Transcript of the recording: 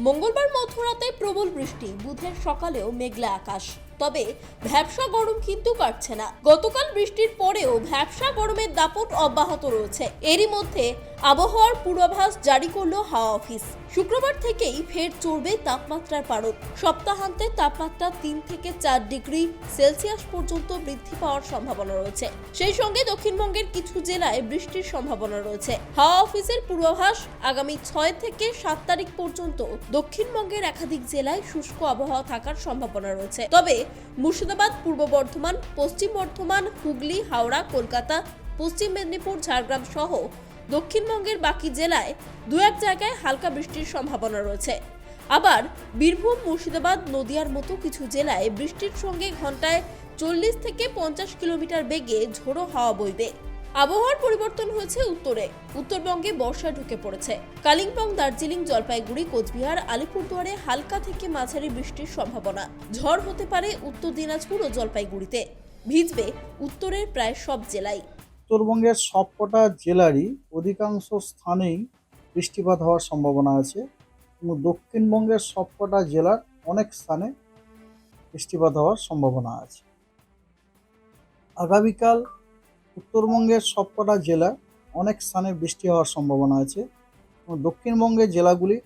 মঙ্গলবার মধ্যরাতে প্রবল বৃষ্টি, বুধের সকালেও মেঘলা আকাশ। তবে ভ্যাপসা গরম কিন্তু কাটছে না। গতকাল বৃষ্টির পরেও ভ্যাপসা গরমের দাপট অব্যাহত রয়েছে। এরই মধ্যে আবহাওয়ার পূর্বাভাস জারি করলো হাওয়া অফিস। শুক্রবার থেকেই ফের চড়বে তাপমাত্রার পারদ। সপ্তাহান্তে তাপমাত্রা 3 থেকে 4 ডিগ্রি সেলসিয়াস পর্যন্ত বৃদ্ধি পাওয়ার সম্ভাবনা রয়েছে। সেই সঙ্গে দক্ষিণবঙ্গের কিছু জেলায় বৃষ্টির সম্ভাবনা রয়েছে। হাওয়া অফিসের পূর্বাভাস, আগামী 6 থেকে 7 তারিখ পর্যন্ত দক্ষিণবঙ্গের একাধিক জেলায় শুষ্ক আবহাওয়া থাকার সম্ভাবনা রয়েছে। তবে মুর্শিদাবাদ, পূর্ব বর্ধমান, পশ্চিম বর্ধমান, হুগলি, হাওড়া, কলকাতা, পশ্চিম মেদিনীপুর, ঝাড়গ্রাম সহ দক্ষিণবঙ্গের বাকি জেলায় দু এক জায়গায় হালকা বৃষ্টির সম্ভাবনা রয়েছে। আবার বীরভূম, মুর্শিদাবাদ, নদিয়ার মতো কিছু জেলায় বৃষ্টির সঙ্গে ঘন্টায় 40 থেকে 50 কিলোমিটার বেগে ঝোড়ো হাওয়া বইবে। আবহাওয়ার পরিবর্তন হয়েছে উত্তরে। উত্তরবঙ্গে বর্ষা ঢুকে পড়েছে। কালিম্পং, দার্জিলিং, জলপাইগুড়ি, কোচবিহার, আলিপুরদুয়ারে হালকা থেকে মাঝারি বৃষ্টির সম্ভাবনা। ঝড় হতে পারে উত্তর দিনাজপুর ও জলপাইগুড়িতে। ভিজবে উত্তরের প্রায় সব জেলায়। উত্তরবঙ্গের সবকটা জেলারই অধিকাংশ স্থানেই বৃষ্টিপাত হওয়ার সম্ভাবনা আছে এবং দক্ষিণবঙ্গের সবকটা জেলার অনেক স্থানে বৃষ্টিপাত হওয়ার সম্ভাবনা আছে। আগামীকাল উত্তরবঙ্গের সবকটা জেলায় অনেক স্থানে বৃষ্টি হওয়ার সম্ভাবনা আছে এবং দক্ষিণবঙ্গের জেলাগুলির